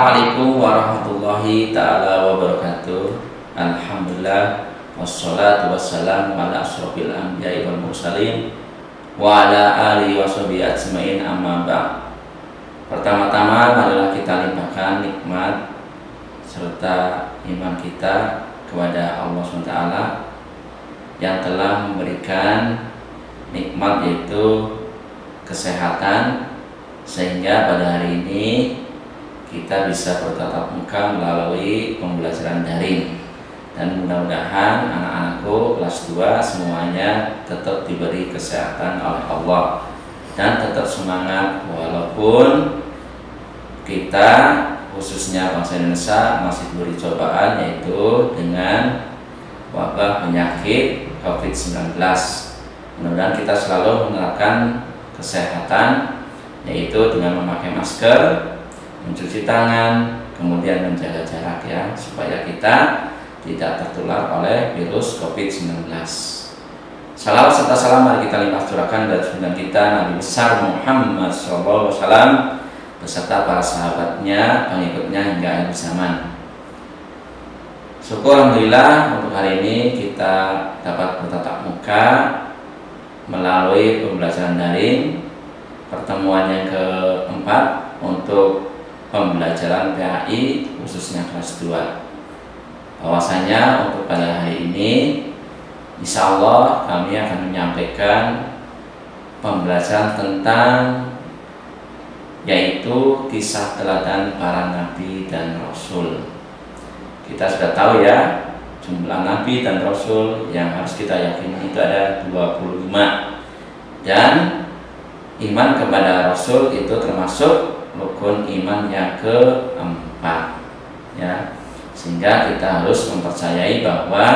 Assalamualaikum warahmatullahi ta'ala wabarakatuh. Alhamdulillah, wassalatu wassalamu ala asrofil anbiya'i wal mursalin wa ala alihi wa sahbihi ajma'in, amma ba'd. Pertama-tama marilah kita limpahkan nikmat serta iman kita kepada Allah SWT yang telah memberikan nikmat yaitu kesehatan, sehingga pada hari ini kita bisa bertatap muka melalui pembelajaran daring. Dan mudah-mudahan anak-anakku kelas 2 semuanya tetap diberi kesehatan oleh Allah dan tetap semangat walaupun kita khususnya bangsa Indonesia masih diberi cobaan yaitu dengan wabah penyakit COVID-19. Mudah-mudahan kita selalu menerapkan kesehatan yaitu dengan memakai masker, mencuci tangan, kemudian menjaga jarak ya, supaya kita tidak tertular oleh virus COVID-19. Salawat serta salam mari kita limpah curahkan dari junjungan kita Nabi besar Muhammad SAW beserta para sahabatnya, pengikutnya hingga akhir zaman. Syukur alhamdulillah untuk hari ini kita dapat bertatap muka melalui pembelajaran daring, pertemuan yang keempat untuk pembelajaran PAI khususnya kelas 2. Bahwasanya untuk pada hari ini insya Allah kami akan menyampaikan pembelajaran tentang yaitu kisah teladan para nabi dan rasul. Kita sudah tahu ya, jumlah nabi dan rasul yang harus kita yakini itu ada 25, dan iman kepada rasul itu termasuk rukun iman yang keempat ya, sehingga kita harus mempercayai bahwa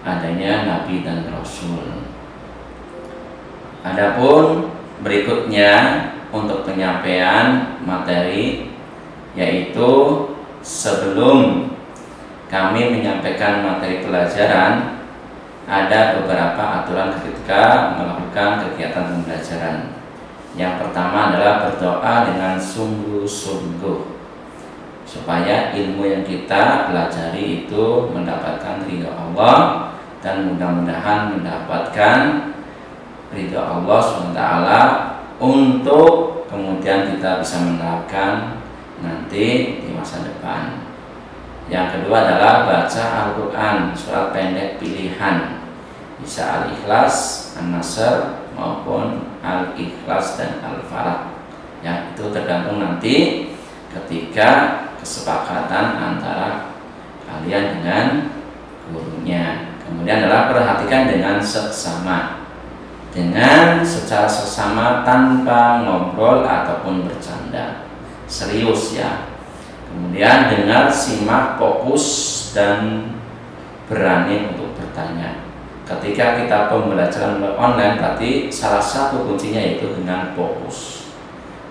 adanya nabi dan rasul. Adapun berikutnya untuk penyampaian materi, yaitu sebelum kami menyampaikan materi pelajaran ada beberapa aturan ketika melakukan kegiatan pembelajaran. Yang pertama adalah berdoa dengan sungguh-sungguh supaya ilmu yang kita pelajari itu mendapatkan ridho Allah dan mudah-mudahan mendapatkan ridho Allah SWT untuk kemudian kita bisa menerapkan nanti di masa depan. Yang kedua adalah baca Al-Quran surat pendek pilihan, bisa Al-Ikhlas, An-Nasr maupun Al-Ikhlas dan Al-Falaq ya, itu tergantung nanti ketika kesepakatan antara kalian dengan gurunya. Kemudian adalah perhatikan dengan seksama, dengan secara seksama tanpa ngobrol ataupun bercanda, serius ya. Kemudian dengar, simak, fokus dan berani untuk bertanya. Ketika kita pembelajaran online berarti salah satu kuncinya yaitu dengan fokus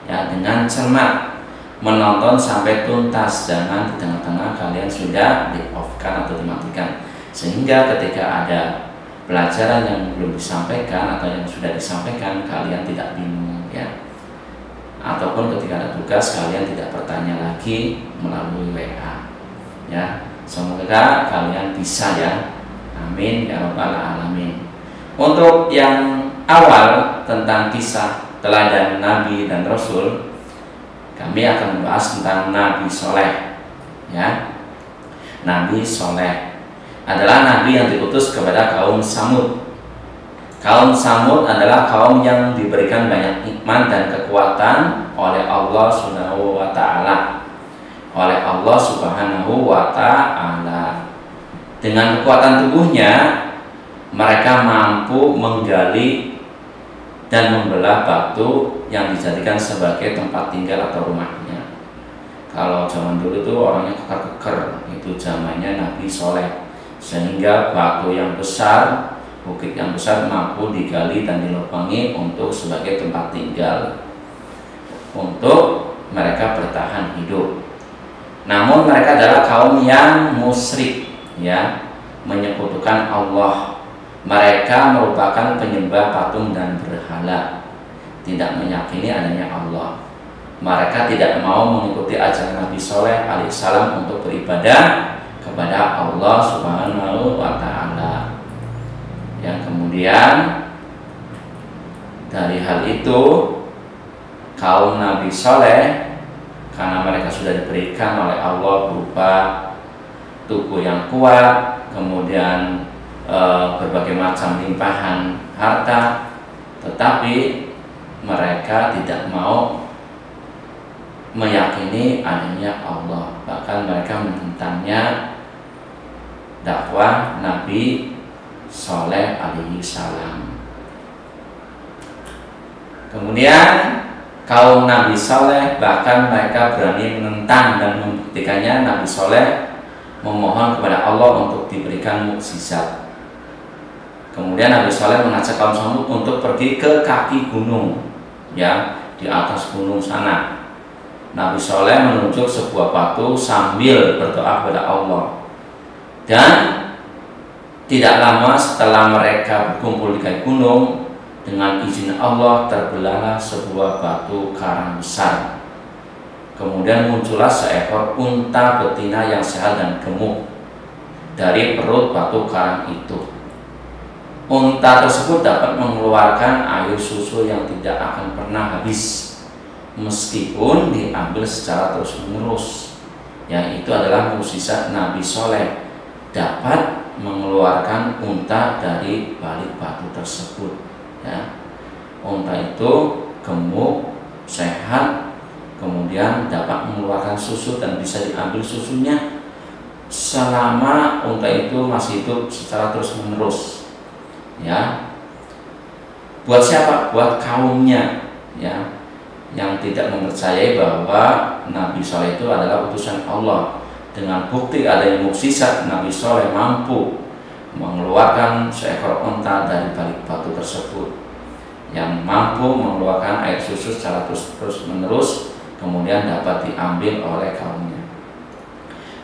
ya, dengan cermat menonton sampai tuntas, jangan di tengah-tengah kalian sudah di off kan atau dimatikan, sehingga ketika ada pelajaran yang belum disampaikan atau yang sudah disampaikan kalian tidak bingung ya, ataupun ketika ada tugas kalian tidak bertanya lagi melalui WA ya. Semoga kalian bisa ya, amin ya rabbal alamin. Untuk yang awal tentang kisah teladan nabi dan rasul, kami akan membahas tentang Nabi Soleh ya. Nabi Soleh adalah nabi yang diutus kepada kaum Samud. Kaum Samud adalah kaum yang diberikan banyak nikmat dan kekuatan oleh Allah Subhanahu wa taala. Dengan kekuatan tubuhnya mereka mampu menggali dan membelah batu yang dijadikan sebagai tempat tinggal atau rumahnya. Kalau zaman dulu tuh orangnya keker-keker, itu zamannya Nabi Soleh, sehingga batu yang besar, bukit yang besar mampu digali dan dilubangi untuk sebagai tempat tinggal untuk mereka bertahan hidup. Namun mereka adalah kaum yang musyrik ya, menyekutukan Allah. Mereka merupakan penyembah patung dan berhala, tidak meyakini adanya Allah. Mereka tidak mau mengikuti ajaran Nabi Soleh alaihissalam untuk beribadah kepada Allah Subhanahu wa Ta'ala. Yang kemudian dari hal itu kaum Nabi Soleh, karena mereka sudah diberikan oleh Allah berupa tubuh yang kuat, kemudian berbagai macam limpahan harta, tetapi mereka tidak mau meyakini adanya Allah, bahkan mereka menentangnya dakwah Nabi Soleh alaihi salam. Kemudian kaum Nabi Soleh bahkan mereka berani menentang dan membuktikannya. Nabi Soleh memohon kepada Allah untuk diberikan mukjizat. Kemudian Nabi Soleh mengajak kaum Samud untuk pergi ke kaki gunung, ya, di atas gunung sana. Nabi Soleh menunjuk sebuah batu sambil berdoa kepada Allah. Dan tidak lama setelah mereka berkumpul di kaki gunung, dengan izin Allah terbelahlah sebuah batu karang besar. Kemudian muncullah seekor unta betina yang sehat dan gemuk dari perut batu karang itu. Unta tersebut dapat mengeluarkan air susu yang tidak akan pernah habis meskipun diambil secara terus-menerus. Yang itu adalah mukjizat Nabi Soleh, dapat mengeluarkan unta dari balik batu tersebut, ya. Unta itu gemuk, sehat, kemudian dapat mengeluarkan susu dan bisa diambil susunya selama unta itu masih hidup secara terus-menerus, ya. Buat siapa? Buat kaumnya, ya, yang tidak mempercayai bahwa Nabi Soleh itu adalah utusan Allah. Dengan bukti adanya mukjizat, Nabi Soleh mampu mengeluarkan seekor unta dari balik batu tersebut, yang mampu mengeluarkan air susu secara terus-menerus, kemudian dapat diambil oleh kaumnya.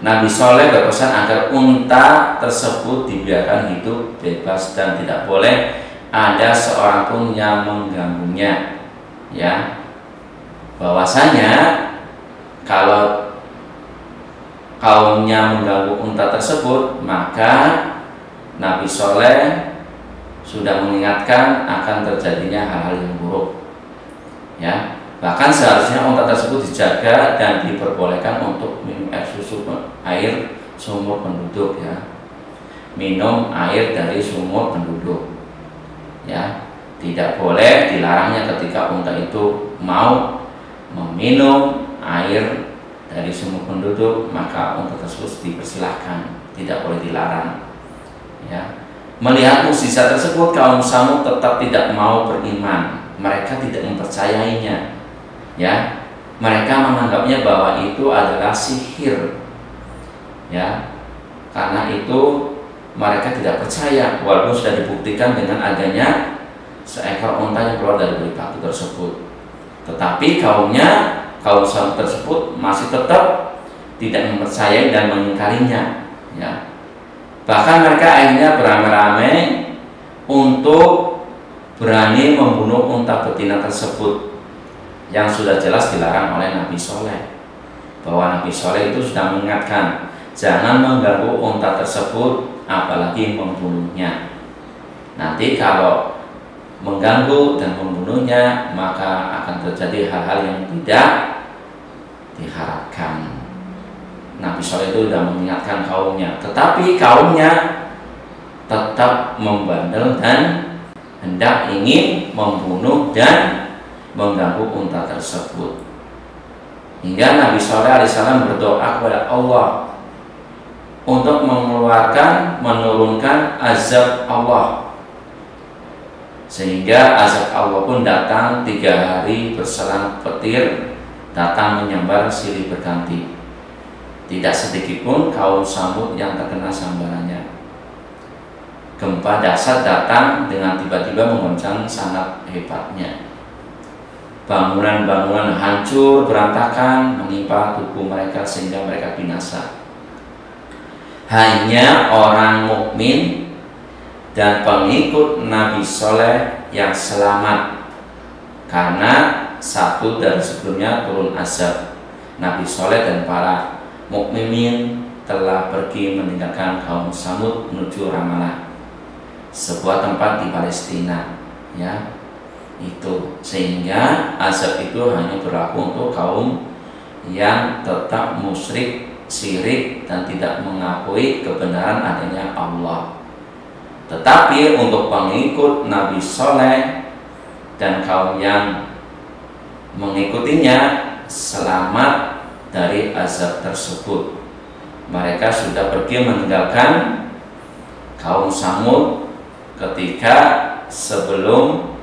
Nabi Soleh berpesan agar unta tersebut dibiarkan hidup bebas dan tidak boleh ada seorang pun yang mengganggunya, ya. Bahwasanya kalau kaumnya mengganggu unta tersebut, maka Nabi Soleh sudah mengingatkan akan terjadinya hal-hal yang buruk, ya. Bahkan seharusnya unta tersebut dijaga dan diperbolehkan untuk minum air sumur penduduk, ya. Minum air dari sumur penduduk, ya. Tidak boleh dilarangnya ketika unta itu mau meminum air dari sumur penduduk, maka unta tersebut dipersilahkan, tidak boleh dilarang, ya. Melihat mukjizat tersebut, kaum Samud tetap tidak mau beriman. Mereka tidak mempercayainya, ya. Mereka menganggapnya bahwa itu adalah sihir, ya. Karena itu mereka tidak percaya, walaupun sudah dibuktikan dengan adanya seekor unta yang keluar dari balik batu tersebut. Tetapi kaum Samud tersebut masih tetap tidak mempercayai dan mengingkarinya, ya. Bahkan mereka akhirnya beramai-ramai untuk berani membunuh unta betina tersebut, yang sudah jelas dilarang oleh Nabi Soleh. Bahwa Nabi Soleh itu sudah mengingatkan, jangan mengganggu unta tersebut, apalagi membunuhnya. Nanti kalau mengganggu dan membunuhnya, maka akan terjadi hal-hal yang tidak diharapkan. Nabi Soleh itu sudah mengingatkan kaumnya, tetapi kaumnya tetap membandel dan hendak ingin membunuh dan mengganggu unta tersebut. Hingga Nabi Soleh alaihissalam berdoa kepada Allah untuk menurunkan azab Allah, sehingga azab Allah pun datang 3 hari berselang petir datang menyambar silih berganti. Tidak sedikit pun kaum Samud yang terkena sambarannya. Gempa dahsyat datang dengan tiba-tiba mengguncang sangat hebatnya. Bangunan-bangunan hancur berantakan menimpa tubuh mereka sehingga mereka binasa. Hanya orang mukmin dan pengikut Nabi Soleh yang selamat, karena satu dari sebelumnya turun azab, Nabi Soleh dan para mukminin telah pergi meninggalkan kaum Samud menuju Ramalah, sebuah tempat di Palestina, ya. Itu sehingga azab itu hanya berlaku untuk kaum yang tetap musyrik, syirik, dan tidak mengakui kebenaran adanya Allah. Tetapi untuk pengikut Nabi Soleh dan kaum yang mengikutinya selamat dari azab tersebut. Mereka sudah pergi meninggalkan kaum Samud ketika sebelum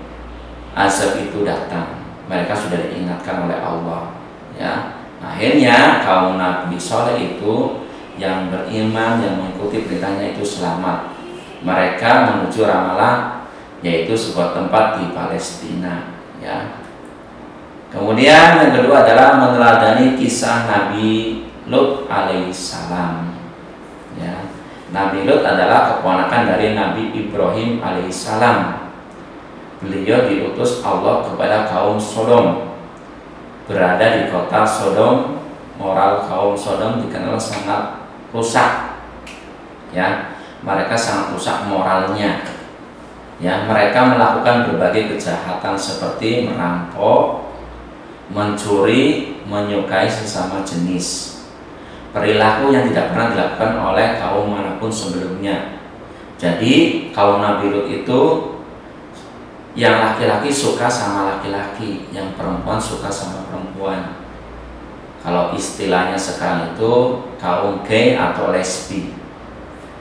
azab itu datang. Mereka sudah diingatkan oleh Allah, ya. Akhirnya kaum Nabi Soleh itu yang beriman, yang mengikuti perintahnya itu selamat. Mereka menuju Ramalah, yaitu sebuah tempat di Palestina, ya. Kemudian yang kedua adalah meneladani kisah Nabi Lut alaihissalam, ya. Nabi Lut adalah keponakan dari Nabi Ibrahim alaihissalam. Beliau diutus Allah kepada kaum Sodom. Berada di kota Sodom, moral kaum Sodom dikenal sangat rusak, ya. Mereka sangat rusak moralnya, ya. Mereka melakukan berbagai kejahatan seperti merampok, mencuri, menyukai sesama jenis. Perilaku yang tidak pernah dilakukan oleh kaum manapun sebelumnya. Jadi kaum Nabi Lut itu yang laki-laki suka sama laki-laki, yang perempuan suka sama perempuan. Kalau istilahnya sekarang itu kaum gay atau lesbi,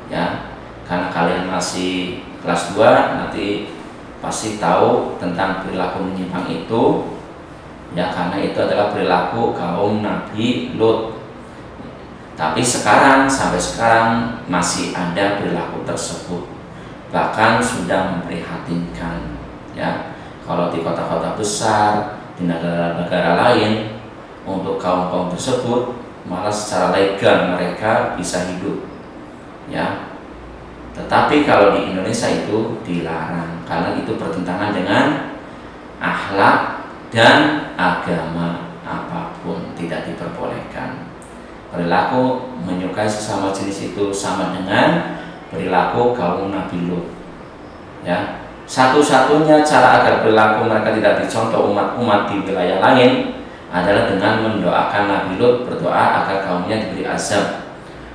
ya. Karena kalian masih kelas 2, nanti pasti tahu tentang perilaku menyimpang itu, ya, karena itu adalah perilaku kaum Nabi Lut. Tapi sekarang, sampai sekarang masih ada perilaku tersebut, bahkan sudah memprihatinkan, ya. Kalau di kota-kota besar, di negara-negara lain, untuk kaum-kaum tersebut malah secara legal mereka bisa hidup, ya. Tetapi kalau di Indonesia itu dilarang, karena itu bertentangan dengan akhlak dan agama apapun, tidak diperbolehkan. Perilaku menyukai sesama jenis itu sama dengan perilaku kaum Nabi Lut, ya. Satu-satunya cara agar perilaku mereka tidak dicontoh umat-umat di wilayah lain adalah dengan mendoakan Nabi Lut berdoa agar kaumnya diberi azab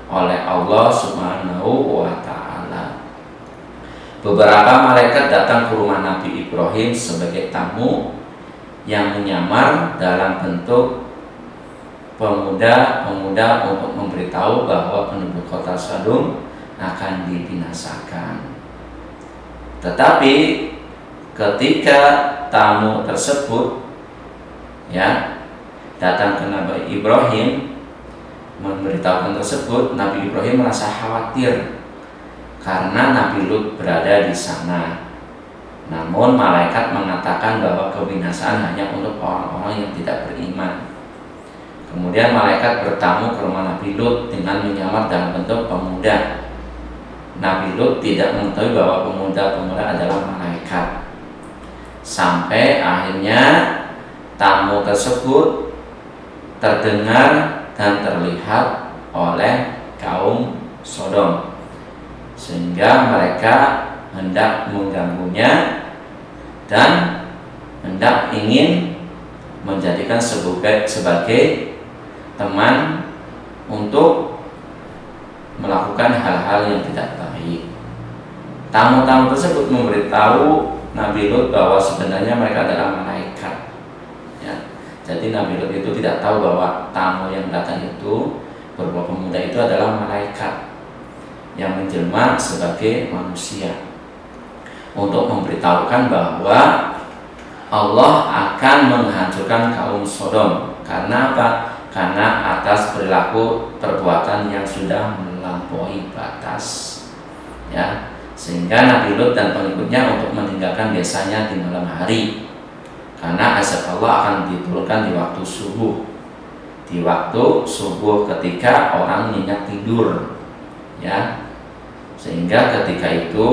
oleh Allah Subhanahu wa Ta'ala. Beberapa malaikat datang ke rumah Nabi Ibrahim sebagai tamu yang menyamar dalam bentuk pemuda-pemuda untuk memberitahu bahwa penduduk kota Sodom akan dibinasakan. Tetapi ketika tamu tersebut, ya, datang ke Nabi Ibrahim memberitahukan tersebut, Nabi Ibrahim merasa khawatir karena Nabi Lut berada di sana. Namun malaikat mengatakan bahwa kebinasaan hanya untuk orang-orang yang tidak beriman. Kemudian malaikat bertamu ke rumah Nabi Lut dengan menyamar dalam bentuk pemuda. Nabi Lut tidak mengetahui bahwa pemuda-pemuda adalah malaikat. Sampai akhirnya tamu tersebut terdengar dan terlihat oleh kaum Sodom, sehingga mereka hendak mengganggunya dan hendak ingin menjadikan sebagai teman untuk melakukan hal-hal yang tidak baik. Tamu-tamu tersebut memberitahu Nabi Lut bahwa sebenarnya mereka adalah malaikat, ya. Jadi Nabi Lut itu tidak tahu bahwa tamu yang datang itu berupa pemuda itu adalah malaikat yang menjelma sebagai manusia, untuk memberitahukan bahwa Allah akan menghancurkan kaum Sodom. Karena apa? Karena atas perilaku perbuatan yang sudah melampaui batas, ya. Sehingga Nabi Lut dan pengikutnya untuk meninggalkan desanya di malam hari, karena azab Allah akan diturunkan di waktu subuh. Di waktu subuh ketika orang nyenyak tidur, ya. Sehingga ketika itu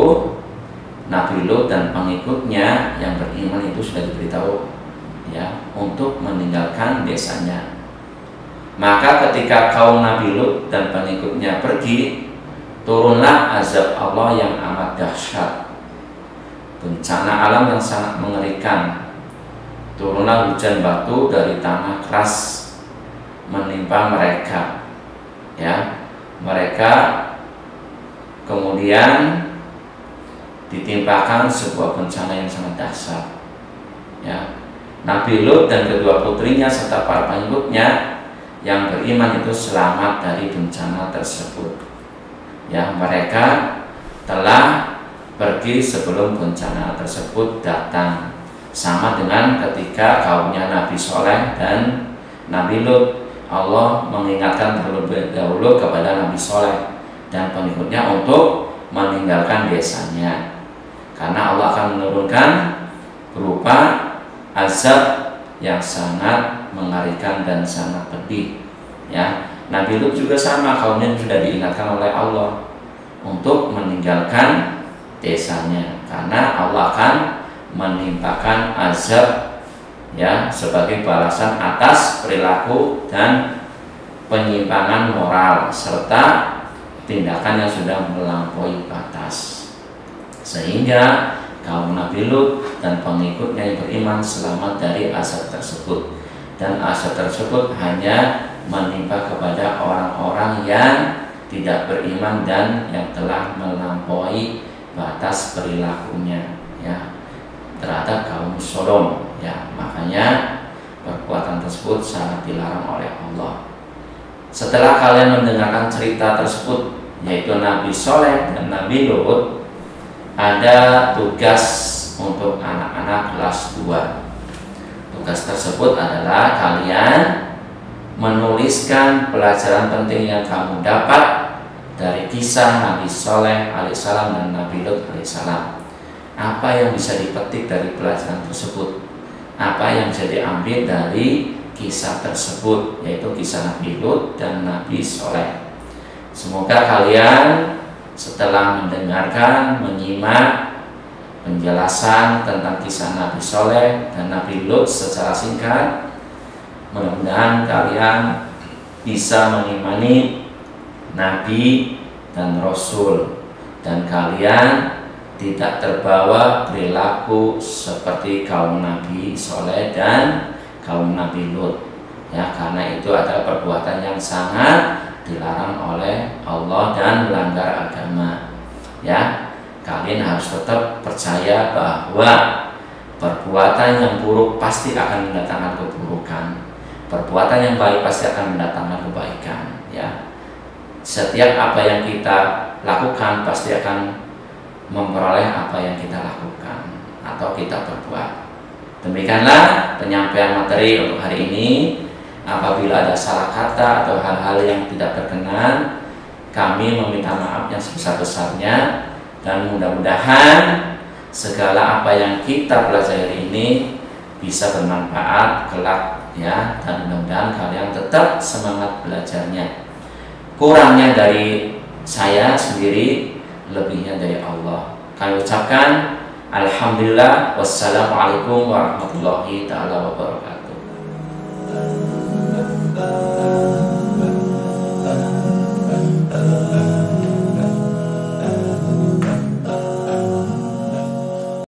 Nabi Lut dan pengikutnya yang beriman itu sudah diberitahu, ya, untuk meninggalkan desanya. Maka ketika kaum Nabi Lut dan pengikutnya pergi, turunlah azab Allah yang amat dahsyat, bencana alam yang sangat mengerikan. Turunlah hujan batu dari tanah keras menimpa mereka, ya. Mereka kemudian ditimpakan sebuah bencana yang sangat dahsyat, ya. Nabi Lut dan kedua putrinya serta para pengikutnya yang beriman itu selamat dari bencana tersebut, ya. Mereka telah pergi sebelum bencana tersebut datang, sama dengan ketika kaumnya Nabi Soleh dan Nabi Lut. Allah mengingatkan terlebih dahulu kepada Nabi Soleh dan pengikutnya untuk meninggalkan desanya, karena Allah akan menurunkan berupa azab yang sangat mengerikan dan sangat pedih, ya. Nabi Lut juga sama, kaumnya sudah diingatkan oleh Allah untuk meninggalkan desanya, karena Allah akan menimpakan azab, ya, sebagai balasan atas perilaku dan penyimpangan moral serta tindakan yang sudah melampaui batas, sehingga kaum Nabi Lut dan pengikutnya yang beriman selamat dari azab tersebut. Dan azab tersebut hanya menimpa kepada orang-orang yang tidak beriman dan yang telah melampaui batas perilakunya, ya, terhadap kaum Sodom, ya. Makanya perbuatan tersebut sangat dilarang oleh Allah. Setelah kalian mendengarkan cerita tersebut, yaitu Nabi Soleh dan Nabi Lut, ada tugas untuk anak-anak kelas 2. Tugas tersebut adalah kalian menuliskan pelajaran penting yang kamu dapat dari kisah Nabi Soleh alaihissalam dan Nabi Lut alaihissalam. Apa yang bisa dipetik dari pelajaran tersebut? Apa yang bisa diambil dari kisah tersebut, yaitu kisah Nabi Lut dan Nabi Soleh. Semoga kalian setelah mendengarkan, menyimak penjelasan tentang kisah Nabi Soleh dan Nabi Lut secara singkat, mudah-mudahan kalian bisa mengimani Nabi dan Rasul, dan kalian tidak terbawa perilaku seperti kaum Nabi Soleh dan kaum Nabi Lut, ya, karena itu adalah perbuatan yang sangat dilarang oleh Allah dan melanggar agama, ya. Kalian harus tetap percaya bahwa perbuatan yang buruk pasti akan mendatangkan keburukan, perbuatan yang baik pasti akan mendatangkan kebaikan, ya. Setiap apa yang kita lakukan pasti akan memperoleh apa yang kita lakukan atau kita perbuat. Demikianlah penyampaian materi untuk hari ini. Apabila ada salah kata atau hal-hal yang tidak berkenan, kami meminta maaf yang sebesar-besarnya, dan mudah-mudahan segala apa yang kita pelajari ini bisa bermanfaat kelak, ya, dan mudah-mudahan kalian tetap semangat belajarnya. Kurangnya dari saya sendiri, lebihnya dari Allah. Kami ucapkan alhamdulillah, wassalamualaikum warahmatullahi taala wabarakatuh.